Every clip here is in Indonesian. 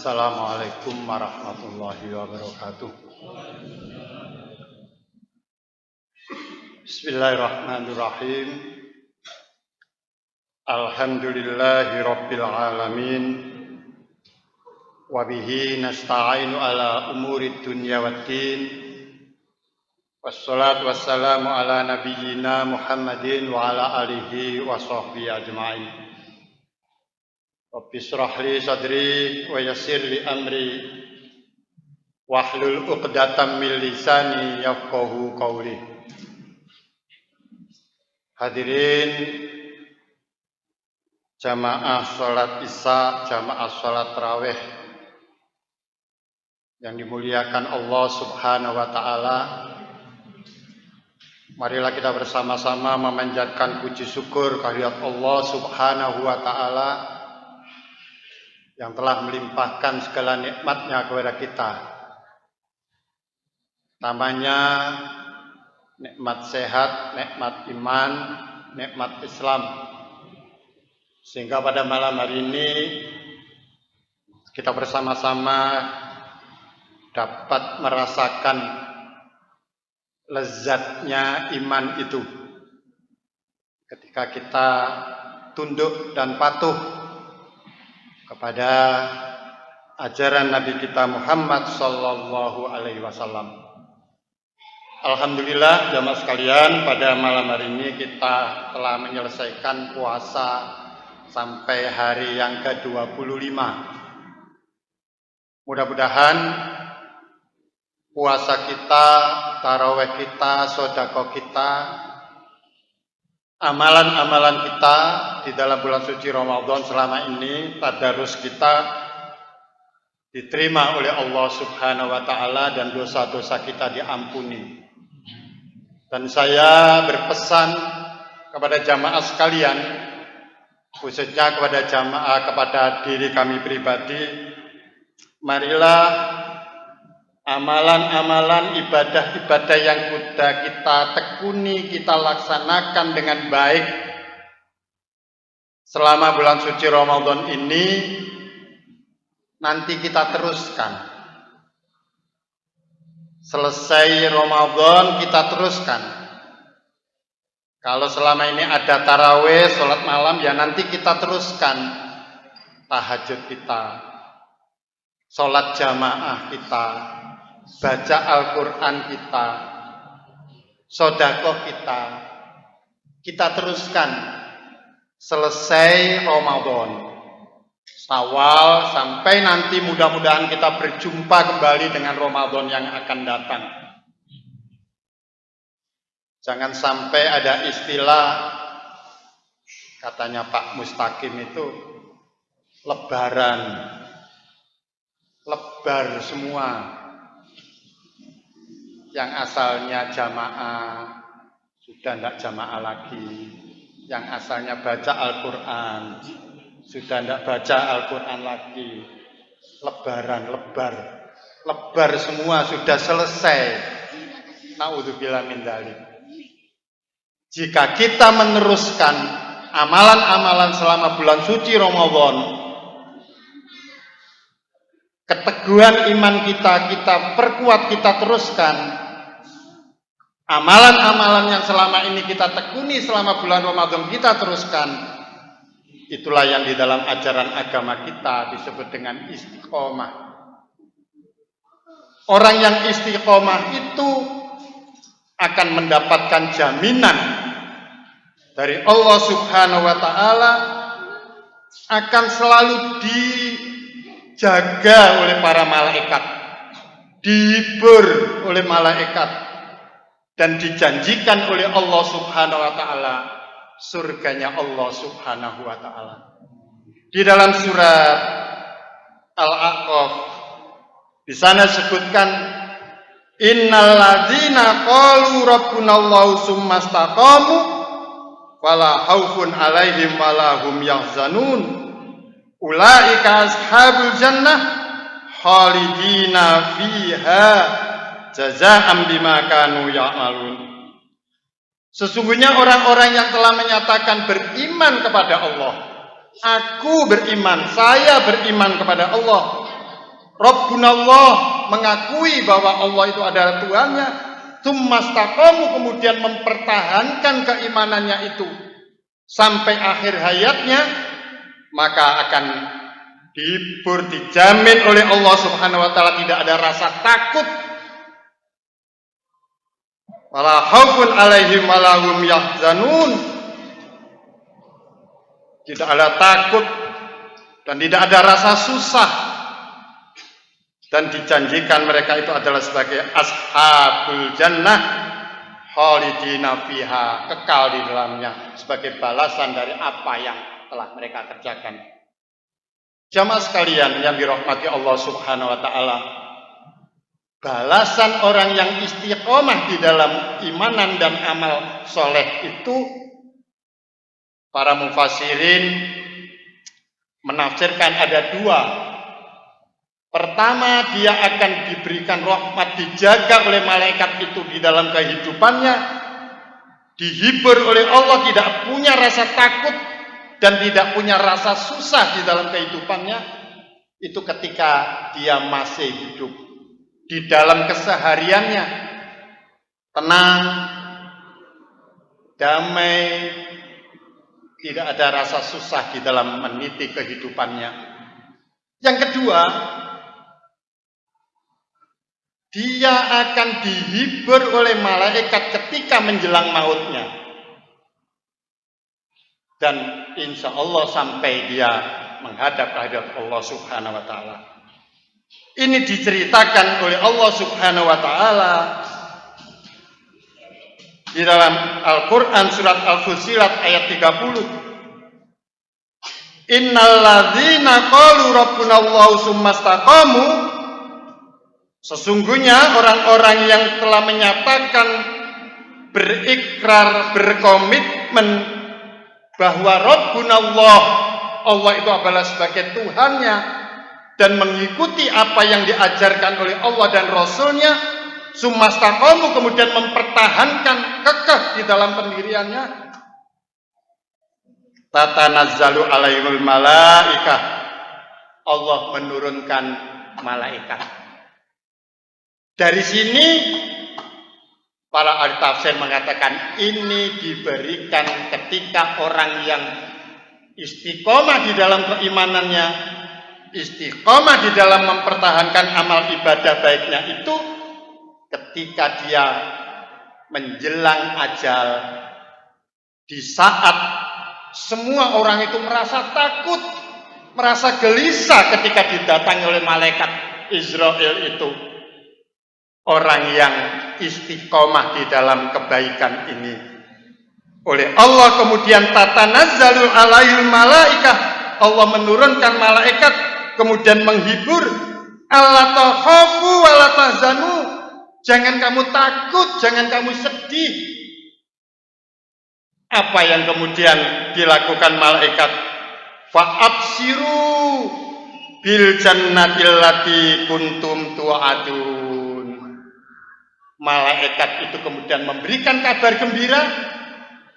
Assalamualaikum warahmatullahi wabarakatuh. Bismillahirrahmanirrahim. Alhamdulillahi rabbil alamin. Wa bihi nasta'inu ala umuri dunya waddin. Wassalatu wassalamu ala nabiyyina Muhammadin wa ala alihi wa sahbihi ajma'in. Rabbi shrah li sadri wa yassir li amri wahlul 'uqdatam min lisani yafqahu qawli. Hadirin jamaah salat Isya, jamaah salat tarawih yang dimuliakan Allah Subhanahu wa taala. Marilah kita bersama-sama memanjatkan puji syukur kehadirat Allah Subhanahu wa taala yang telah melimpahkan segala nikmatnya kepada kita. Namanya nikmat sehat, nikmat iman, nikmat Islam. Sehingga pada malam hari ini kita bersama-sama dapat merasakan lezatnya iman itu. Ketika kita tunduk dan patuh kepada ajaran Nabi kita Muhammad sallallahu alaihi wasallam. Alhamdulillah jamaah sekalian, pada malam hari ini kita telah menyelesaikan puasa sampai hari yang ke-25. Mudah-mudahan puasa kita, tarawih kita, sedekah kita, amalan-amalan kita di dalam bulan suci Ramadan selama ini, tadarus kita diterima oleh Allah Subhanahu wa taala dan dosa-dosa kita diampuni. Dan saya berpesan kepada jamaah sekalian, khususnya kepada diri kami pribadi, marilah amalan-amalan ibadah-ibadah yang sudah kita tekuni, kita laksanakan dengan baik selama bulan suci Ramadan ini, nanti kita teruskan. Selesai Ramadan kita teruskan. Kalau selama ini ada tarawih, sholat malam, ya nanti kita teruskan tahajud kita, sholat jamaah kita, baca Al-Quran kita, sedekah kita teruskan selesai Ramadan, Syawal, sampai nanti mudah-mudahan kita berjumpa kembali dengan Ramadan yang akan datang. Jangan sampai ada istilah, katanya Pak Mustaqim itu, lebaran, lebar semua. Yang asalnya jamaah sudah tidak jamaah lagi. Yang asalnya baca Al-Quran sudah tidak baca Al-Quran lagi. Lebaran, lebar semua, sudah selesai. Na'udzubillah min dzalik. Jika kita meneruskan amalan-amalan selama bulan suci Ramadan, keteguhan iman kita perkuat, kita teruskan. Amalan-amalan yang selama ini kita tekuni selama bulan Ramadan kita teruskan. Itulah yang di dalam ajaran agama kita disebut dengan istiqomah. Orang yang istiqomah itu akan mendapatkan jaminan dari Allah Subhanahu wa taala, akan selalu dijaga oleh para malaikat, dihibur oleh malaikat, dan dijanjikan oleh Allah Subhanahu wa taala surganya Allah Subhanahu wa taala. Di dalam surat Al-A'raf di sana disebutkan, innal ladzina qalu rabbunallahu tsumma istaqamu fala khaufun 'alaihim wala hum yahzanun ulaika ashabul jannah khalidina fiha jazaa'an bima kanu ya'malun. Sesungguhnya orang-orang yang telah menyatakan beriman kepada Allah, aku beriman, saya beriman kepada Allah, Rabbunallah, mengakui bahwa Allah itu adalah Tuhannya, tsumastaqamu, kemudian mempertahankan keimanannya itu sampai akhir hayatnya, maka akan dihibur, dijamin oleh Allah Subhanahu wa taala tidak ada rasa takut, wala khaufun alaihim wala hum yahzanun. Tidak ada takut dan tidak ada rasa susah, dan dijanjikan mereka itu adalah sebagai ashabul jannah khalidina fiha, kekal di dalamnya sebagai balasan dari apa yang telah mereka kerjakan. Jamaah sekalian yang dirahmati Allah Subhanahu wa taala, balasan orang yang istiqomah di dalam imanan dan amal soleh itu, para mufassirin menafsirkan ada dua. Pertama, dia akan diberikan rahmat, dijaga oleh malaikat itu di dalam kehidupannya, dihibur oleh Allah, tidak punya rasa takut dan tidak punya rasa susah di dalam kehidupannya. Itu ketika dia masih hidup, di dalam kesehariannya tenang, damai, tidak ada rasa susah di dalam meniti kehidupannya. Yang kedua, dia akan dihibur oleh malaikat ketika menjelang mautnya, dan insya Allah sampai dia menghadap hadirat Allah Subhanahu wa taala. Ini diceritakan oleh Allah Subhanahu wa taala di dalam Al-Qur'an surat Al-Fussilat ayat 30. Innal ladzina qalu rabbunallahu tsumastaqamu, sesungguhnya orang-orang yang telah menyatakan, berikrar, berkomitmen bahwa Rabbunallah, Allah itu adalah sebagai Tuhannya, dan mengikuti apa yang diajarkan oleh Allah dan Rasulnya, tsumastaqamu, kemudian mempertahankan kekeh di dalam pendiriannya, tatanazzalu alaihimul malaikah, Allah menurunkan malaikat. Dari sini para ahli tafsir mengatakan ini diberikan ketika orang yang istiqomah di dalam keimanannya, istiqomah di dalam mempertahankan amal ibadah baiknya itu, ketika dia menjelang ajal, di saat semua orang itu merasa takut, merasa gelisah ketika didatangi oleh malaikat Israel itu, orang yang istiqomah di dalam kebaikan ini, oleh Allah kemudian tatanazzalu alaihil malaikah, Allah menurunkan malaikat kemudian menghibur, alla takhafu wa la tahzanu, jangan kamu takut, jangan kamu sedih. Apa yang kemudian dilakukan malaikat? Fa'absiru bil jannatil lati kuntum tu'adun. Malaikat itu kemudian memberikan kabar gembira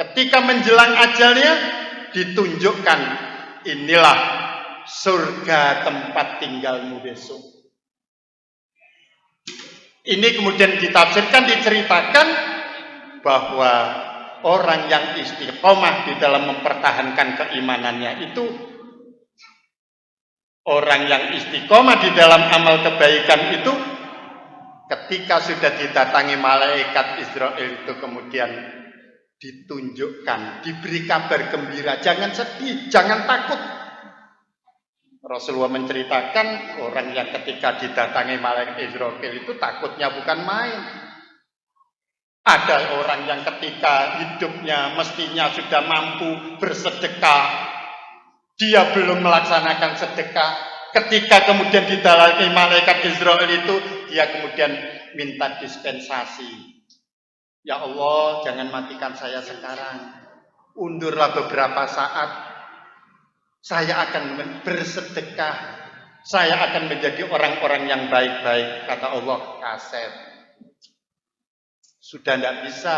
ketika menjelang ajalnya, ditunjukkan inilah surga tempat tinggalmu besok. Ini kemudian ditafsirkan, diceritakan bahwa orang yang istiqomah di dalam mempertahankan keimanannya itu, orang yang istiqomah di dalam amal kebaikan itu, ketika sudah didatangi malaikat Israel itu kemudian ditunjukkan, diberi kabar gembira, jangan sedih, jangan takut. Rasulullah menceritakan orang yang ketika didatangi malaikat Israel itu takutnya bukan main. Ada orang yang ketika hidupnya mestinya sudah mampu bersedekah, dia belum melaksanakan sedekah. Ketika kemudian didatangi malaikat Israel itu, dia kemudian minta dispensasi. Ya Allah, jangan matikan saya sekarang. Undurlah beberapa saat. Saya akan bersedekah. Saya akan menjadi orang-orang yang baik-baik. Kata Allah, kaset. Sudah tidak bisa.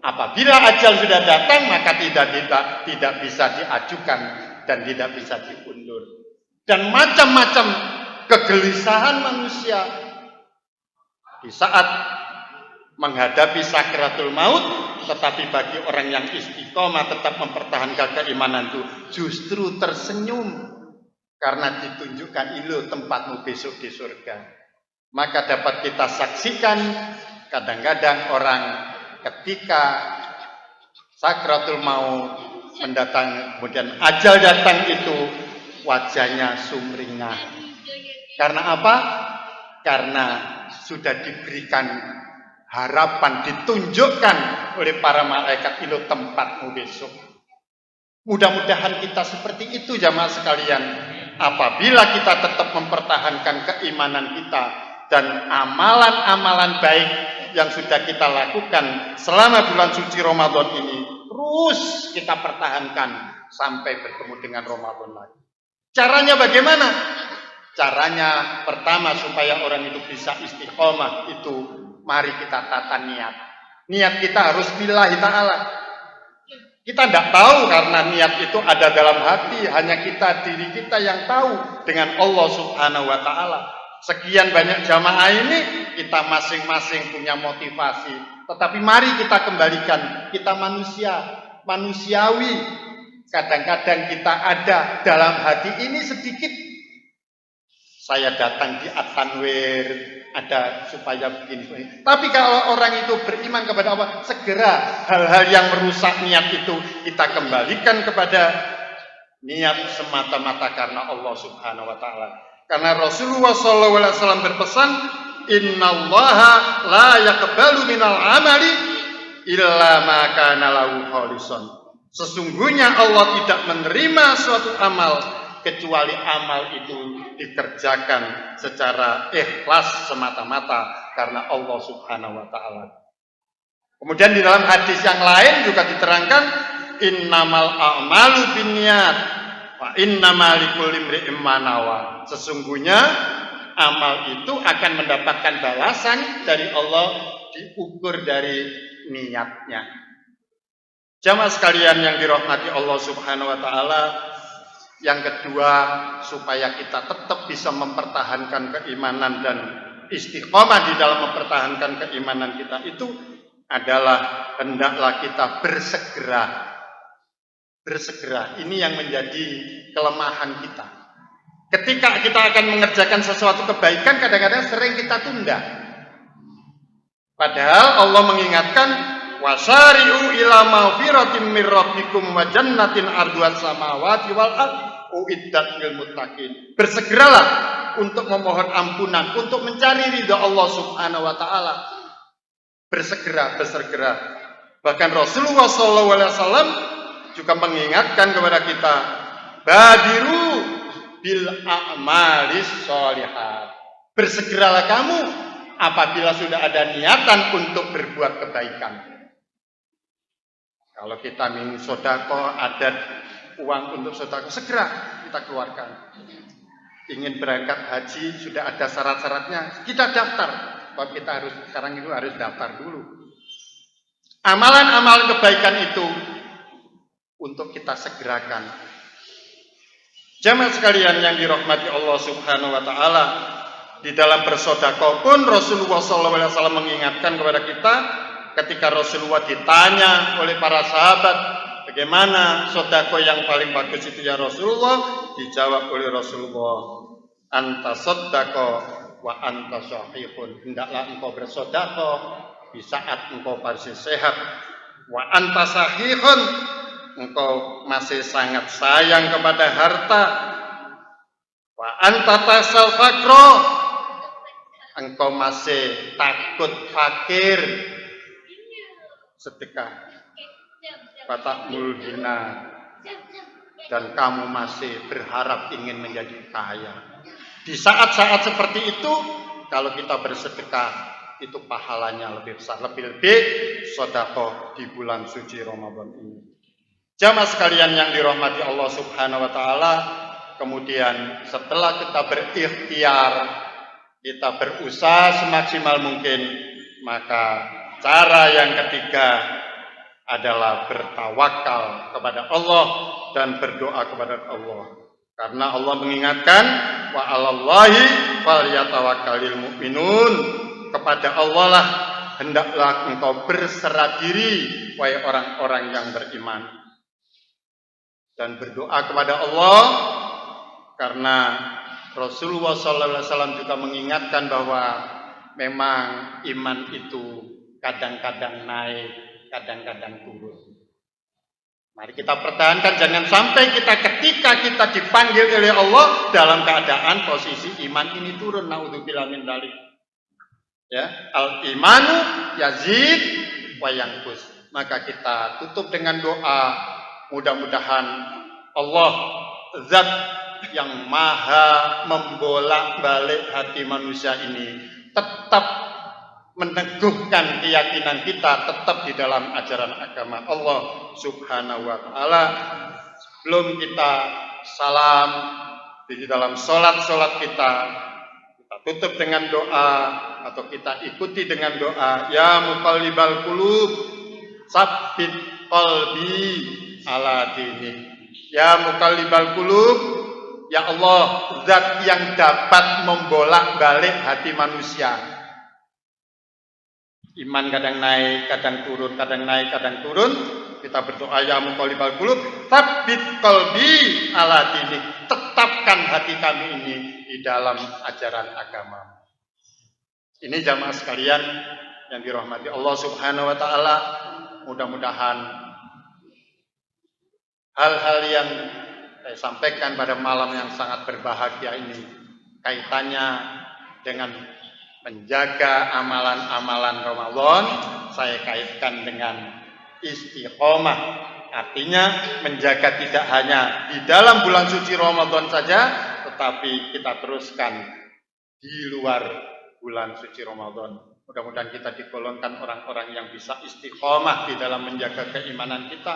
Apabila ajal sudah datang, maka tidak bisa diajukan dan tidak bisa diundur. Dan macam-macam kegelisahan manusia di saat menghadapi sakratul maut, tetapi bagi orang yang istiqomah tetap mempertahankan keimanan itu justru tersenyum karena ditunjukkan itu tempatmu besok di surga. Maka dapat kita saksikan kadang-kadang orang ketika sakratul maut mendatang, kemudian ajal datang itu wajahnya sumringah. Karena apa? Karena sudah diberikan harapan, ditunjukkan oleh para malaikat itu tempatmu besok. Mudah-mudahan kita seperti itu jamaah sekalian. Apabila kita tetap mempertahankan keimanan kita dan amalan-amalan baik yang sudah kita lakukan selama bulan suci Ramadan ini, terus kita pertahankan sampai bertemu dengan Ramadan lagi. Caranya bagaimana? Caranya pertama supaya orang itu bisa istiqomah itu, mari kita tata niat. Niat kita harus billahi ta'ala. Kita tidak tahu karena niat itu ada dalam hati, hanya diri kita yang tahu dengan Allah Subhanahu wa ta'ala. Sekian banyak jamaah ini kita masing-masing punya motivasi, tetapi mari kita kembalikan, kita manusiawi. Kadang-kadang kita ada dalam hati ini sedikit, saya datang di At-Tanwir ada supaya begini. Tapi kalau orang itu beriman kepada Allah, segera hal-hal yang merusak niat itu kita kembalikan kepada niat semata-mata karena Allah Subhanahu wa ta'ala. Karena Rasulullah SAW berpesan, innallaha la yaqbalu minal amali illa ma kana lahu khalisan. Sesungguhnya Allah tidak menerima suatu amal kecuali amal itu dikerjakan secara ikhlas semata-mata karena Allah Subhanahu wa ta'ala. Kemudian di dalam hadis yang lain juga diterangkan, innamal a'malu binniyat wa innamal likulli imri'in ma nawa. Sesungguhnya amal itu akan mendapatkan balasan dari Allah diukur dari niatnya. Jamaah sekalian yang dirahmati Allah Subhanahu wa ta'ala, yang kedua, supaya kita tetap bisa mempertahankan keimanan dan istiqomah di dalam mempertahankan keimanan kita itu adalah hendaklah kita bersegera. Bersegera, ini yang menjadi kelemahan kita. Ketika kita akan mengerjakan sesuatu kebaikan, kadang-kadang sering kita tunda. Padahal Allah mengingatkan, wasari'u ila maghfiratin mir rabbikum wa jannatin arduha samawati wal ardh uiddat lil muttaqin. Bersegeralah untuk memohon ampunan, untuk mencari ridha Allah Subhanahu wa taala. Bersegera. Bahkan Rasulullah SAW juga mengingatkan kepada kita, badiru bil a'malis sholihat. Bersegeralah kamu apabila sudah ada niatan untuk berbuat kebaikan. Kalau kita ingin sedekah, ada uang untuk sedekah, segera kita keluarkan. Ingin berangkat haji, sudah ada syarat-syaratnya, kita daftar. Kalau kita sekarang itu harus daftar dulu. Amalan-amalan kebaikan itu untuk kita segerakan. Jamaah sekalian yang dirahmati Allah Subhanahu wa taala, di dalam bersedekah pun Rasulullah SAW mengingatkan kepada kita ketika Rasulullah ditanya oleh para sahabat, bagaimana sedekah yang paling bagus itu ya Rasulullah? Dijawab oleh Rasulullah, anta sedekah wa anta shahihun. Hendaklah engkau bersedekah di saat engkau masih sehat. Wa anta sahihun, engkau masih sangat sayang kepada harta. Wa anta tasal fakro, engkau masih takut fakir. Sedekah. Batak mulhina, dan kamu masih berharap ingin menjadi kaya. Di saat-saat seperti itu, kalau kita bersedekah, itu pahalanya lebih besar, lebih-lebih sedekah di bulan suci Ramadan ini. Jamaah sekalian yang dirahmati Allah Subhanahu wa taala, kemudian setelah kita berikhtiar, kita berusaha semaksimal mungkin, maka cara yang ketiga adalah bertawakal kepada Allah dan berdoa kepada Allah. Karena Allah mengingatkan wa 'alallahi falyatawakkalul mu'minun. Kepada Allah lah hendaklah engkau berserah diri wahai orang-orang yang beriman. Dan berdoa kepada Allah karena Rasulullah SAW juga mengingatkan bahwa memang iman itu kadang-kadang naik, kadang-kadang turun. Mari kita pertahankan, jangan sampai ketika kita dipanggil oleh Allah dalam keadaan posisi iman ini turun. Naudzubillah min dzalik. Ya, al imanu yazid wa yanqus. Maka kita tutup dengan doa, mudah-mudahan Allah zat yang maha membolak-balik hati manusia ini tetap meneguhkan keyakinan kita tetap di dalam ajaran agama Allah Subhanahu wa taala. Sebelum kita salam di dalam salat kita tutup dengan doa atau kita ikuti dengan doa, ya muqallibal qulub tsabbit qalbi ala dinik. Ya muqallibal qulub, ya Allah, zat yang dapat membolak-balik hati manusia. Iman kadang naik, kadang turun, kadang naik, kadang turun. Kita berdoa, ya muqallibal qulub, tsabbit qalbi ala dinik. Tetapkan hati kami ini di dalam ajaran agama. Ini jamaah sekalian yang dirahmati Allah Subhanahu wa taala. Mudah-mudahan hal-hal yang saya sampaikan pada malam yang sangat berbahagia ini kaitannya dengan menjaga amalan-amalan Ramadan, saya kaitkan dengan istiqomah. Artinya menjaga tidak hanya di dalam bulan suci Ramadan saja, tetapi kita teruskan di luar bulan suci Ramadan. Mudah-mudahan kita digolongkan orang-orang yang bisa istiqomah di dalam menjaga keimanan kita,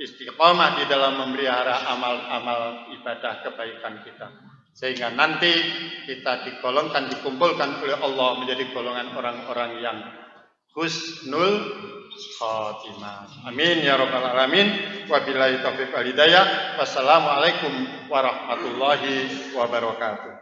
istiqomah di dalam memelihara amal-amal ibadah kebaikan kita. Sehingga nanti kita digolongkan, dikumpulkan oleh Allah menjadi golongan orang-orang yang husnul khotimah. Amin ya rabbal alamin. Wabillahi taufiq wal hidayah. Wassalamualaikum warahmatullahi wabarakatuh.